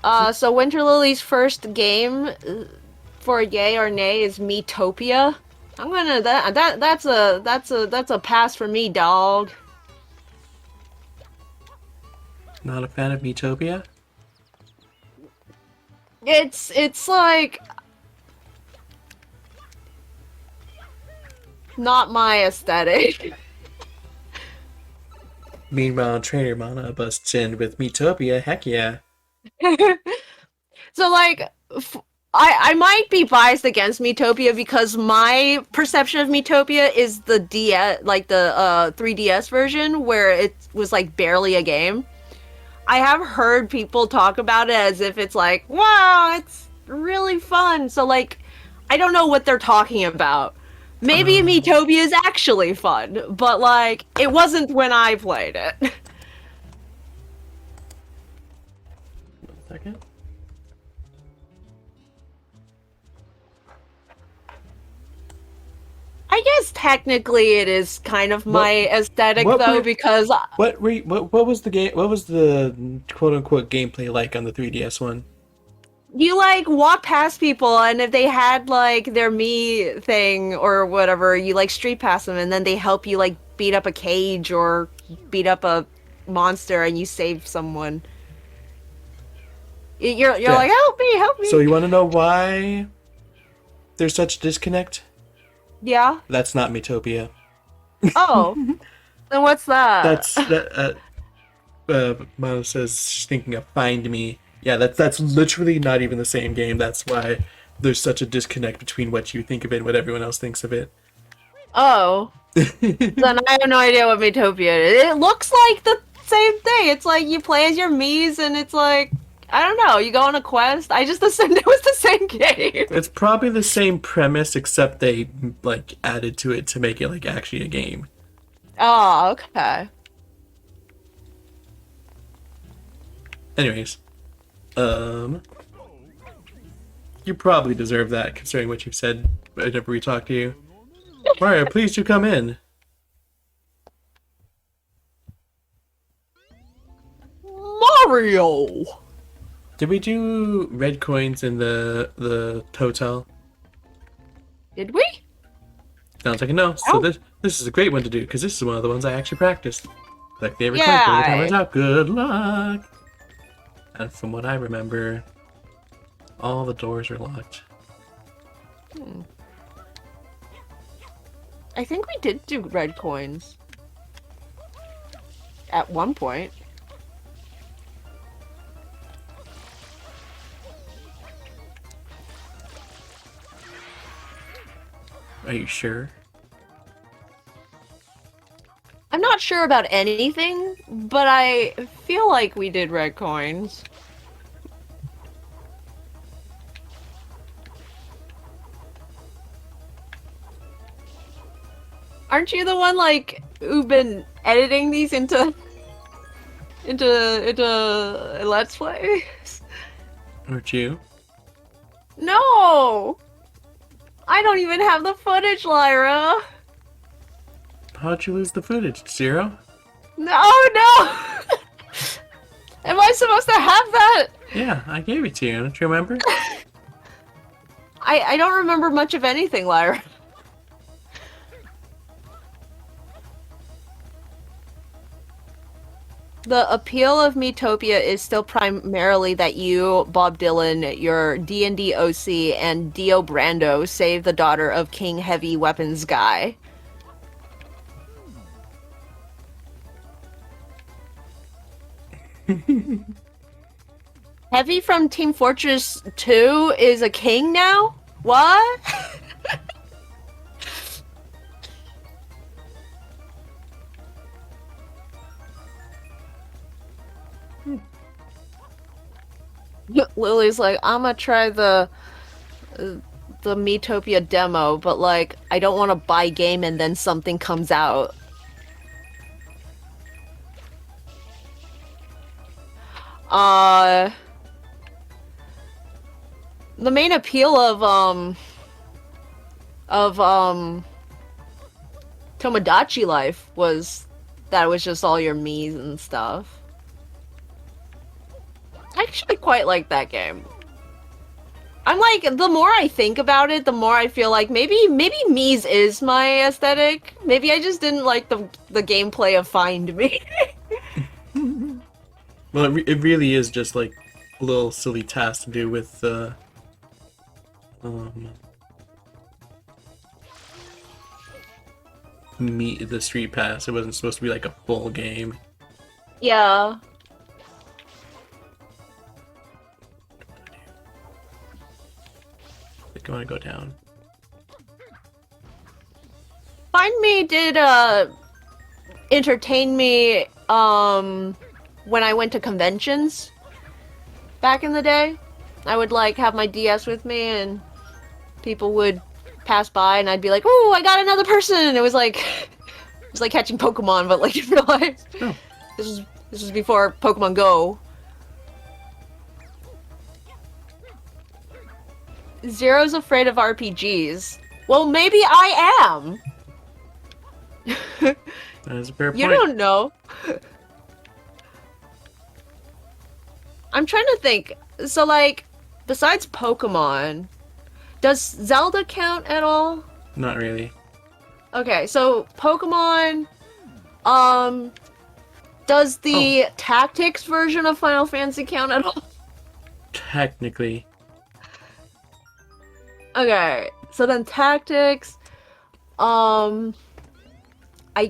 So Winter Lily's first game for yay or nay is Miitopia. I'm gonna that's a pass for me, dog. Not a fan of Metopia? It's like not my aesthetic. Meanwhile, Trainer Mana busts in with Metopia, heck yeah. So like I might be biased against Miitopia because my perception of Miitopia is the DS like the 3DS version where it was like barely a game. I have heard people talk about it as if it's like, wow, it's really fun. So like I don't know what they're talking about. Maybe Um, Miitopia is actually fun, but like it wasn't when I played it. 1 second. I guess technically it is kind of What my aesthetic what though were because what was the game? What was the quote unquote gameplay like on the 3DS one? you like walk past people and if they had like their me thing or whatever, you like street pass them and then they help you like beat up a cage or beat up a monster and you save someone. You're Yeah. like help So me. you want to know why there's such a disconnect? Yeah. That's not Metopia. Oh, then what's that? That's that. Milo says she's thinking of Find Me. Yeah, that's literally not even the same game. That's why there's such a disconnect between what you think of it and what everyone else thinks of it. Oh, then I have no idea what Miitopia is. It looks like the same thing. It's like you play as your Miis and it's like I don't know, you go on a quest. I just assumed it was the same game. It's probably the same premise, except they like added to it to make it like actually a game. Oh, okay. Anyways, um, you probably deserve that considering what you've said whenever we talk to you. Mario, please do come in. Mario! Did we do red coins in the hotel? Did we? Sounds like a no. So Oh. this is a great one to do because this is one of the ones I actually practiced. Collect every coin, put the timers Yeah. out. Good luck. And from what I remember, all the doors are locked. Hmm. I think we did do red coins. At one point. Are you sure? I'm not sure about anything, but I feel like we did red coins. Aren't you the one like who've been editing these into Let's Play? Aren't you? No! I don't even have the footage, Lyra! How'd you lose the footage, Zero? No, no! Am I supposed to have that? Yeah, I gave it to you. Don't you remember? I don't remember much of anything, Lyra. The appeal of Miitopia is still primarily that you, Bob Dylan, your D&D OC, and Dio Brando save the daughter of King Heavy Weapons Guy. Heavy from Team Fortress 2 is a king now? What? Lily's like, I'm gonna try the Miitopia demo, but like, I don't want to buy game and then something comes out. Uh, the main appeal of Tomodachi Life was that it was just all your Miis and stuff. I actually quite like that game. I'm like, the more I think about it, the more I feel like maybe Mii's is my aesthetic. Maybe I just didn't like the gameplay of Find Me. Well, it really is just like a little silly task to do with um, the Street Pass. It wasn't supposed to be like a full game. Yeah. Like, I want to go down. Find Me did entertain me when I went to conventions back in the day. I would like have my DS with me and people would pass by and I'd be like, "Oh, I got another person." It was like it was like catching Pokemon but like in real life. Oh. This was before Pokemon Go. Zero's afraid of RPGs. Well, maybe I am. That is a fair point. You don't know. I'm trying to think. So, like, besides Pokemon, does Zelda count at all? Not really. Okay, so Pokemon, does the Tactics version of Final Fantasy count at all? Technically. Okay, so then Tactics, I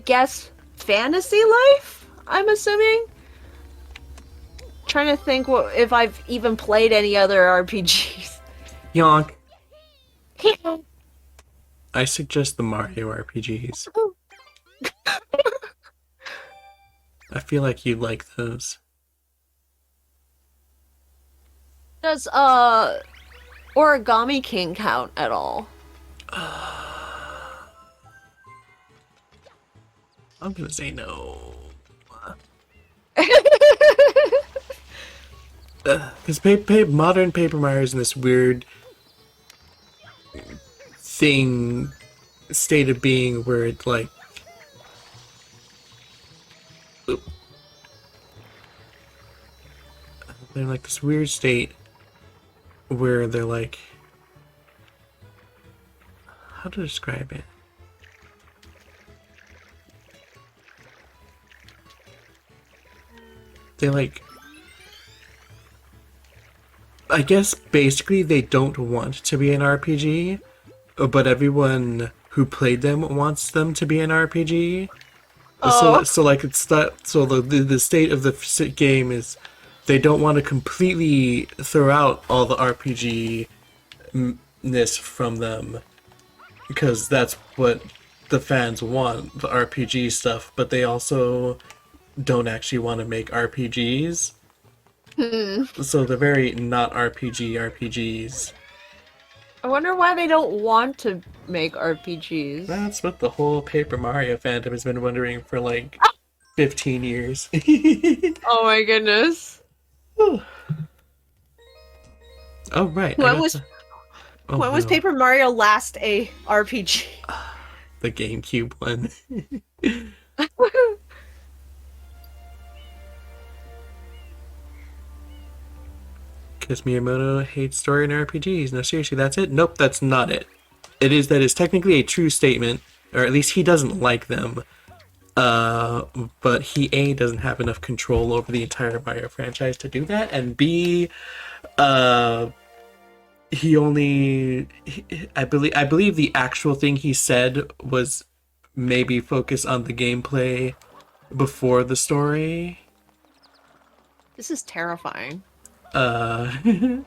guess Fantasy Life, I'm assuming? Trying to think if I've even played any other RPGs. Yonk. I suggest the Mario RPGs. I feel like you like those. Does, Origami King count at all? I'm gonna say no. Because modern Paper Mario is in this weird state of being where it's like, they're like this weird state where they're like, how to describe it? They like, I guess basically they don't want to be an RPG, but everyone who played them wants them to be an RPG. Oh. So like it's that. So the state of the game is they don't want to completely throw out all the RPG-ness from them because that's what the fans want, the RPG stuff. But they also don't actually want to make RPGs. So they're very not RPGs. I wonder why they don't want to make RPGs. That's what the whole Paper Mario fandom has been wondering for like 15 years. Oh my goodness. Oh, right. When was Paper Mario last a RPG? The GameCube one. Because Miyamoto hates story in RPGs. No, seriously, that's it? Nope, that's not it. That is technically a true statement, or at least he doesn't like them. But he A, doesn't have enough control over the entire Mario franchise to do that, and B, I believe the actual thing he said was maybe focus on the gameplay before the story. This is terrifying. And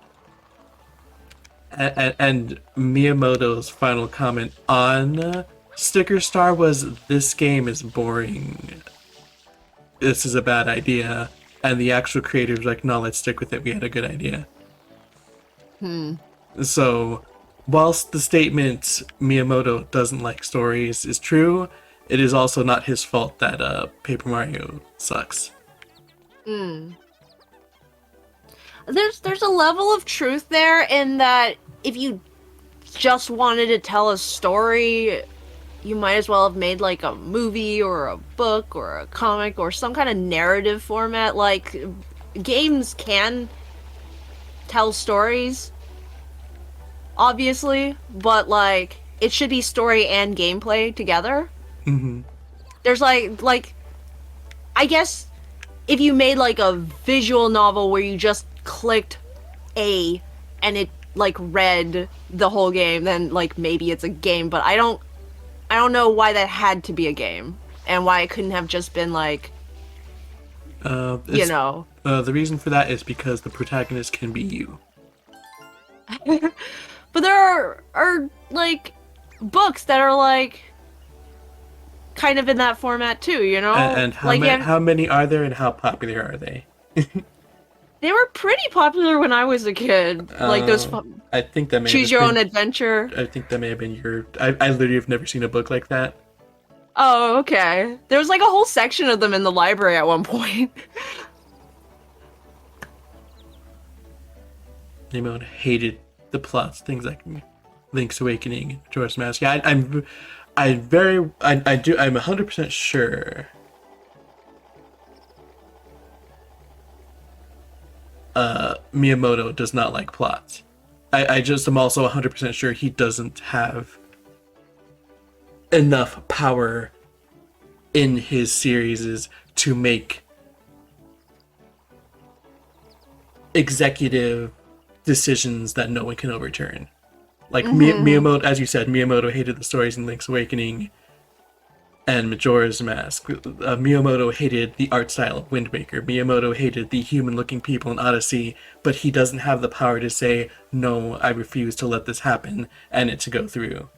Miyamoto's final comment on Sticker Star was, "This game is boring. This is a bad idea." And the actual creator was like, "No, let's stick with it. We had a good idea." So, whilst the statement Miyamoto doesn't like stories is true, it is also not his fault that Paper Mario sucks. There's a level of truth there in that if you just wanted to tell a story, you might as well have made like a movie or a book or a comic or some kind of narrative format. Like, games can tell stories, obviously, but like it should be story and gameplay together. Mm-hmm. There's like I guess if you made like a visual novel where you just clicked A and it like read the whole game, then like maybe it's a game, but I don't know why that had to be a game and why it couldn't have just been like, you It's know. the reason for that is because the protagonist can be you. But there are like books that are like kind of in that format too, you know? And Like yeah, how many are there, and how popular are they? they were pretty popular when I was a kid. Like those I think that may have choose just your own been. adventure. I think that may have been your. I literally have never seen a book like that. Oh, okay. There was like a whole section of them in the library at one point. Nemo hated the plots, things like Link's Awakening, Majora's Mask. Yeah, I'm 100% sure. Miyamoto does not like plots. I just am also 100% sure he doesn't have enough power in his series to make executive decisions that no one can overturn. Like Hmm. Miyamoto, as you said, Miyamoto hated the stories in Link's Awakening and Majora's Mask. Miyamoto hated the art style of Wind Waker. Miyamoto hated the human-looking people in Odyssey, but he doesn't have the power to say, no, I refuse to let this happen, and it to go through.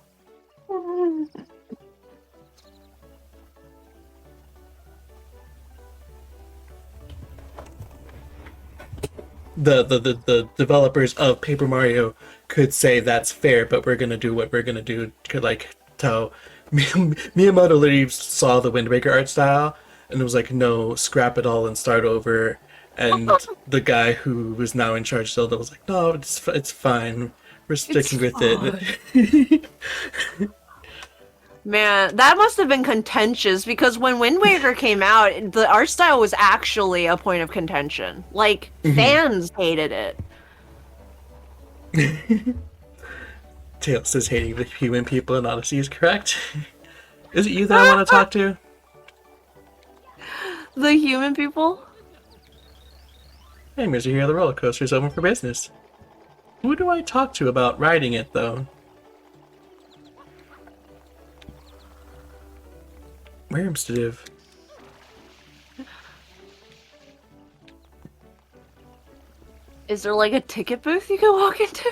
The developers of Paper Mario could say that's fair, but we're gonna do what we're gonna do. Could like tell Miyamoto literally saw the Wind Waker art style and was like, no, scrap it all and start over. And the guy who was now in charge of Zelda was like, no, it's fine. We're It's sticking with fine. it. Man, that must have been contentious because when Wind Waker came out, the art style was actually a point of contention. Like, fans hated it. Tails says hating the human people in Odyssey is correct. Is it you that I want to talk to? The human people? Hey, Mr. Here, the roller coaster is open for business. Who do I talk to about riding it, though? Wormstidiv. Is there like a ticket booth you can walk into?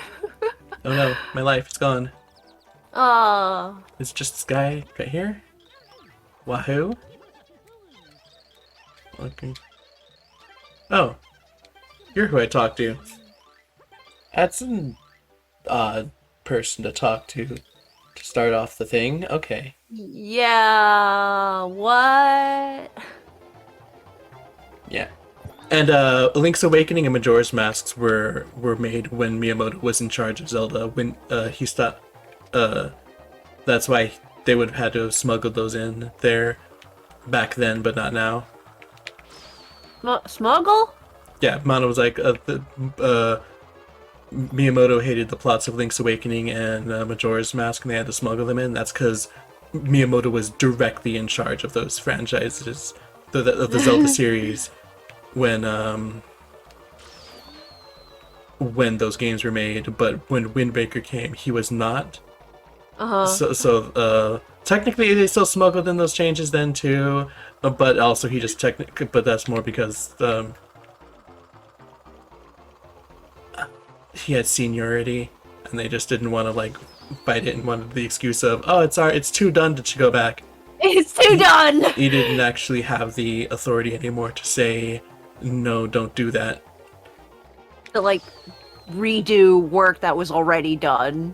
Oh no, my life is gone. Ah, It's just this guy right here? Wahoo? Okay. Oh, you're who I talk to. That's an odd person to talk to start off the thing. Okay. yeah, what? Yeah. And Link's Awakening and Majora's Masks were made when Miyamoto was in charge of Zelda. When he stopped, that's why they would have had to have smuggled those in there back then, but not now. Smuggle? Yeah, Mono was like, Miyamoto hated the plots of Link's Awakening and Majora's Mask, and they had to smuggle them in. That's because Miyamoto was directly in charge of those franchises, of the Zelda series, when those games were made. But when Wind Waker came, he was not. Uh-huh. So technically they still smuggled in those changes then too, but also he just technically, but that's more because he had seniority, and they just didn't want to like fight it and wanted the excuse of, oh, it's too done to go back. It's too done! He didn't actually have the authority anymore to say, no, don't do that. To like redo work that was already done.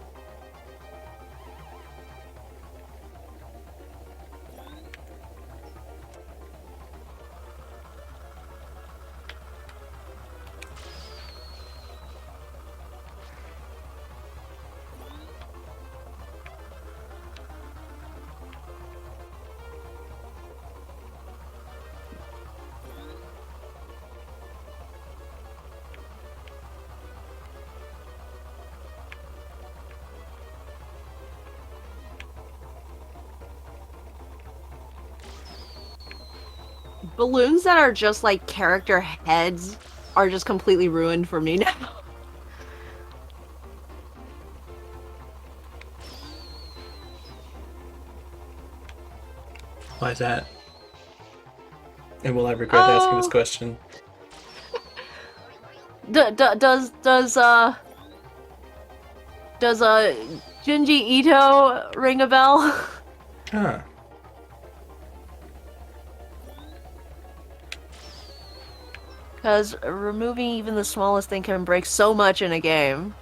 balloons that are just like character heads are just completely ruined for me now. Why is that? And will I regret asking this Oh, question? does Junji Ito ring a bell? Huh. Because removing even the smallest thing can break so much in a game.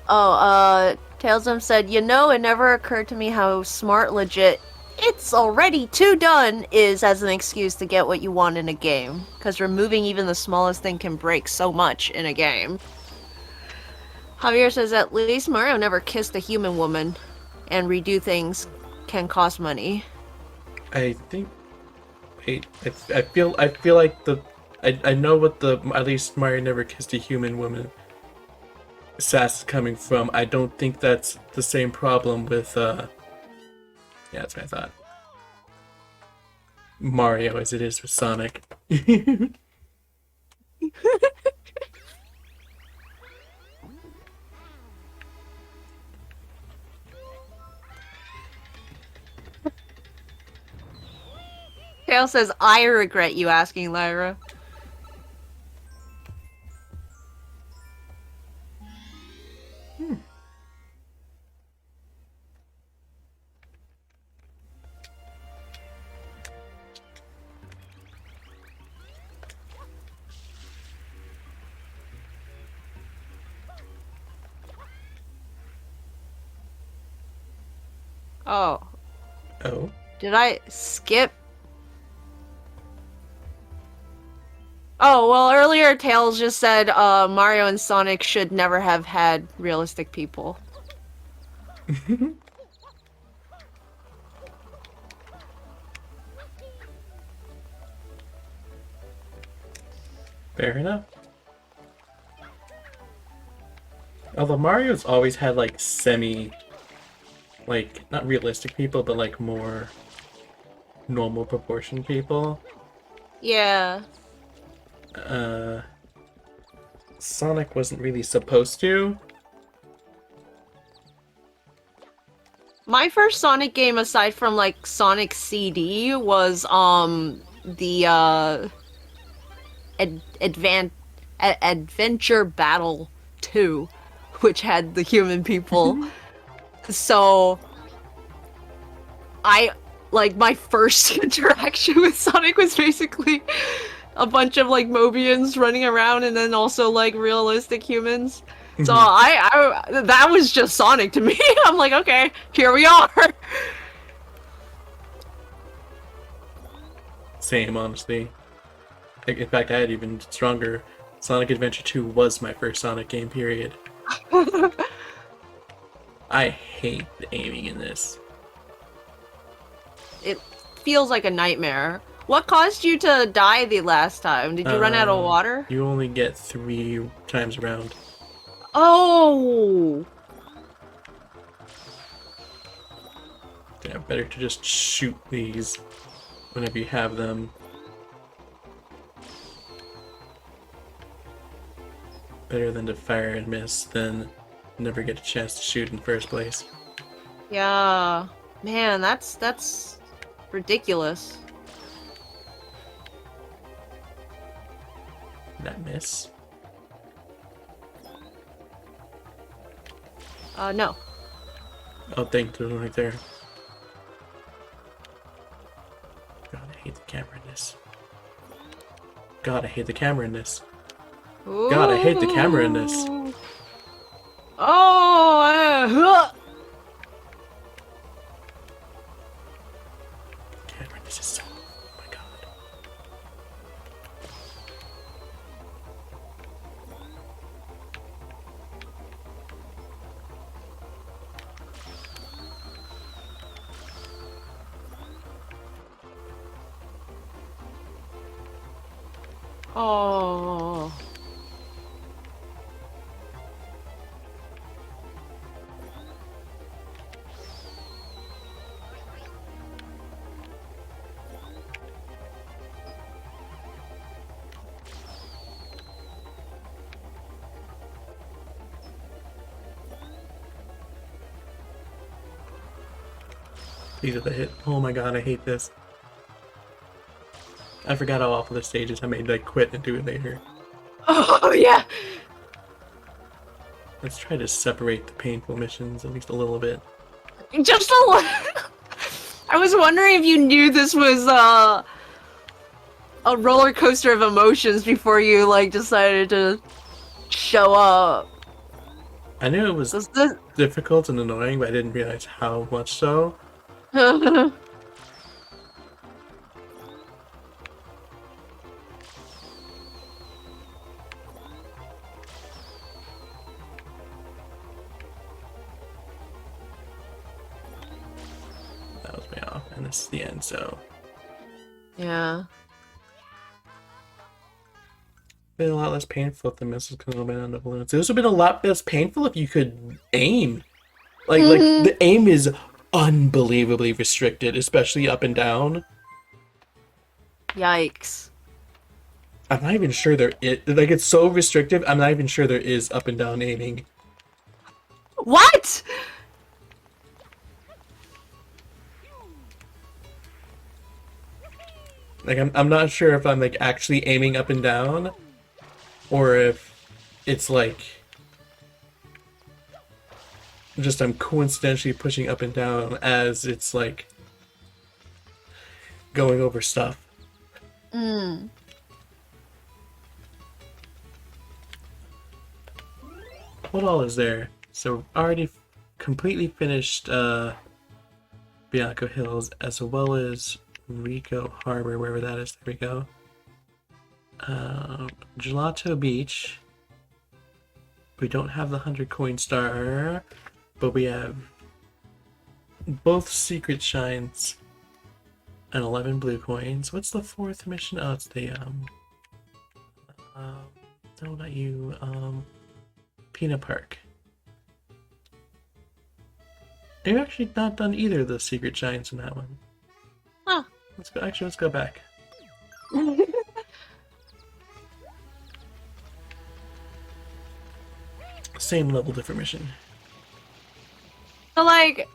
Oh, Tailsum said, you know, it never occurred to me how smart legit it's already too done is as an excuse to get what you want in a game. Because removing even the smallest thing can break so much in a game. Javier says, at least Mario never kissed a human woman. And redo things can cost money. I think. I feel like I know what the at least Mario never kissed a human woman sass is coming from. I don't think that's the same problem with yeah, that's what I thought. Mario as it is with Sonic. Tail says, I regret you asking, Lyra. Oh. Oh. Did I skip? Oh, well, earlier Tails just said Mario and Sonic should never have had realistic people. Fair enough. Although Mario's always had like like not realistic people, but like more normal proportion people. Yeah. Sonic wasn't really supposed to. My first Sonic game, aside from like Sonic CD, was the Adventure Battle 2, which had the human people. So I like my first interaction with Sonic was basically a bunch of like Mobians running around and then also like realistic humans. So I that was just Sonic to me. I'm like, okay, here we are. Same, honestly. In fact, I had even stronger. Sonic Adventure 2 was my first Sonic game, period. I hate the aiming in this. It feels like a nightmare. What caused you to die the last time? Did you run out of water? You only get 3 times around. Oh! Yeah, better to just shoot these whenever you have them. Better than to fire and miss than never get a chance to shoot in the first place. Yeah. Man, that's ridiculous. That miss? No. Oh, thank you, right there. God, I hate the camera in this. God, I hate the camera in this. God, I hate the camera in this. Oh! Camera in this is so... Oh my god. Oh. Please let that hit. Oh my god, I hate this. I forgot how awful this stage is. I made like quit and do it later. Oh yeah. Let's try to separate the painful missions at least a little bit. Just a little. I was wondering if you knew this was a roller coaster of emotions before you like decided to show up. I knew it was difficult and annoying, but I didn't realize how much so. That was way off, and this is the end, so. Yeah. Been a lot less painful if the missiles could have been on the balloons. This would have been a lot less painful if you could aim. Like the aim is unbelievably restricted, especially up and down. Yikes. I'm not even sure there is, like, it's so restrictive, I'm not even sure there is up and down aiming. What? Like, I'm not sure if I'm, like, actually aiming up and down, or if it's, like, just I'm coincidentally pushing up and down as it's, like, going over stuff. What all is there? So, already completely finished, Bianco Hills, as well as Rico Harbor, wherever that is. There we go. Gelato Beach. We don't have the 100 coin star, but we have both secret shines and 11 blue coins. What's the fourth mission? Oh, it's the no, not you. Peanut Park. I've actually not done either of the secret shines in that one. Huh. Let's go. Actually, let's go back. Same level, different mission. So, like,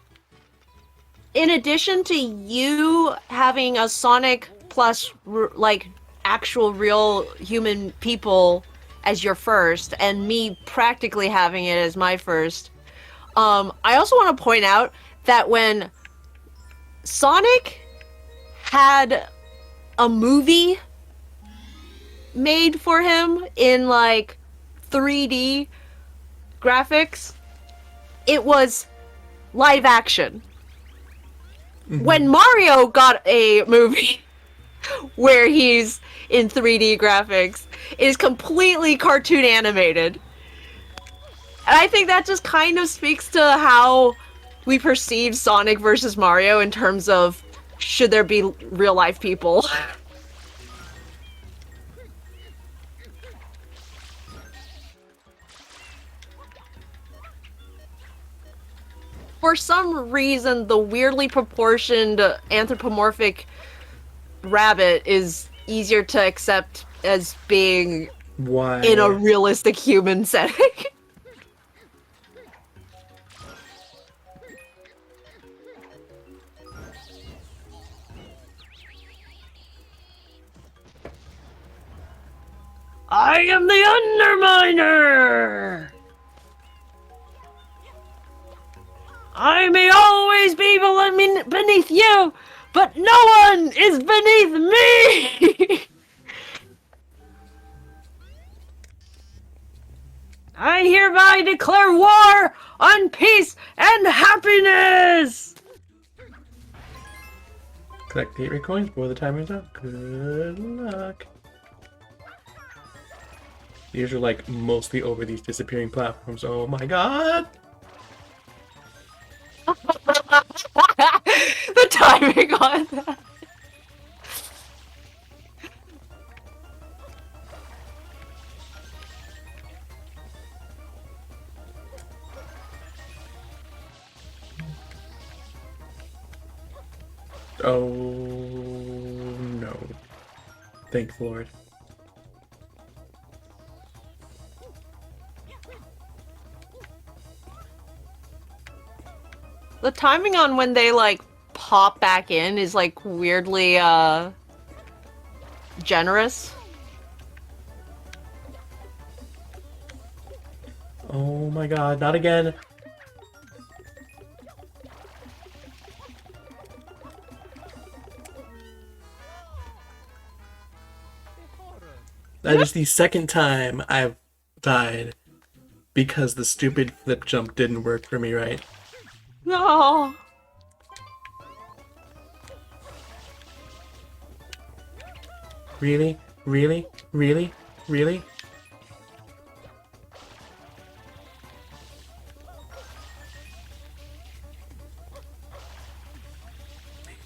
in addition to you having a Sonic plus, like, actual real human people as your first, and me practically having it as my first, I also want to point out that when Sonic had a movie made for him in, like, 3D graphics, it was live action. When Mario got a movie where he's in 3D graphics, it is completely cartoon animated. And I think that just kind of speaks to how we perceive Sonic versus Mario in terms of should there be real life people. For some reason, the weirdly proportioned anthropomorphic rabbit is easier to accept as being Why? in a realistic human setting. I am the Underminer! I may always be beneath you, but no one is beneath me! I hereby declare war on peace and happiness! Collect the 8 coins before the timer's up. Good luck. These are like mostly over these disappearing platforms. Oh my god! The timing on that. Oh no. Thank the Lord. The timing on when they, like, pop back in is like weirdly generous. Oh my god, not again. That is the second time I've died because the stupid flip jump didn't work for me right. No. Really? Really? Really? Really?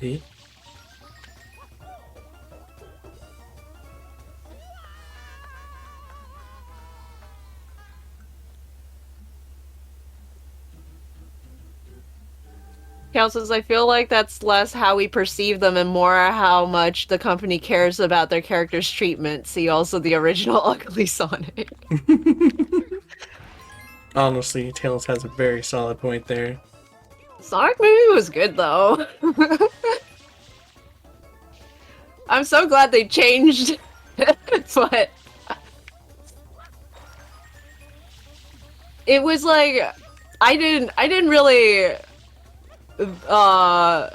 Really? Cal says, I feel like that's less how we perceive them and more how much the company cares about their characters' treatment. See also the original Ugly Sonic. Honestly, Tails has a very solid point there. Sonic movie was good though. I'm so glad they changed, but it was like I didn't really oh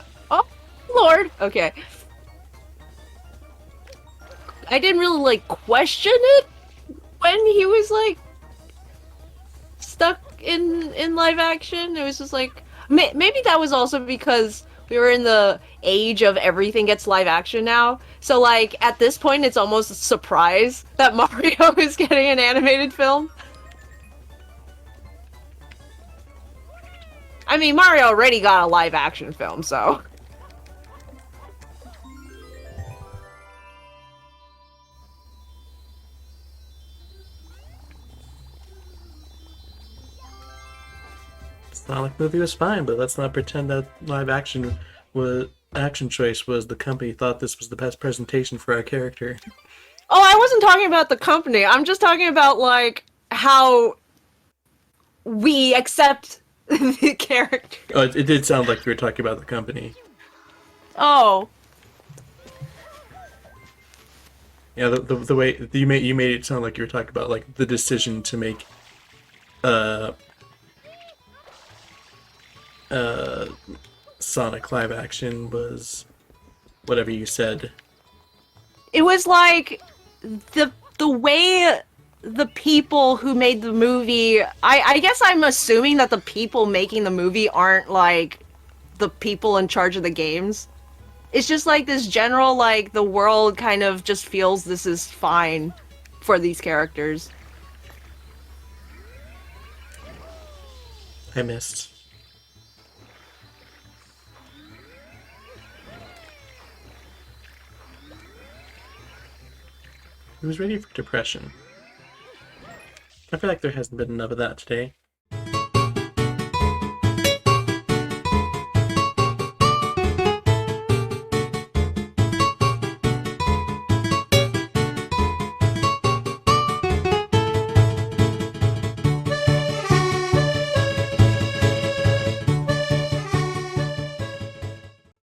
Lord, okay. I didn't really like question it when he was like stuck in live action. It was just like maybe that was also because we were in the age of everything gets live action now. So like at this point, it's almost a surprise that Mario is getting an animated film. I mean, Mario already got a live action film, so. Sonic movie was fine, but let's not pretend that live action choice was the company thought this was the best presentation for our character. Oh, I wasn't talking about the company. I'm just talking about like how we accept the character. Oh, it did sound like you were talking about the company. Oh. Yeah, the way you made it sound like you were talking about like the decision to make uh Sonic live action was whatever you said. It was like the way the people who made the movie I guess I'm assuming that the people making the movie aren't like the people in charge of the games. It's just like this general like the world kind of just feels this is fine for these characters. I missed. Who's ready for depression? I feel like there hasn't been enough of that today.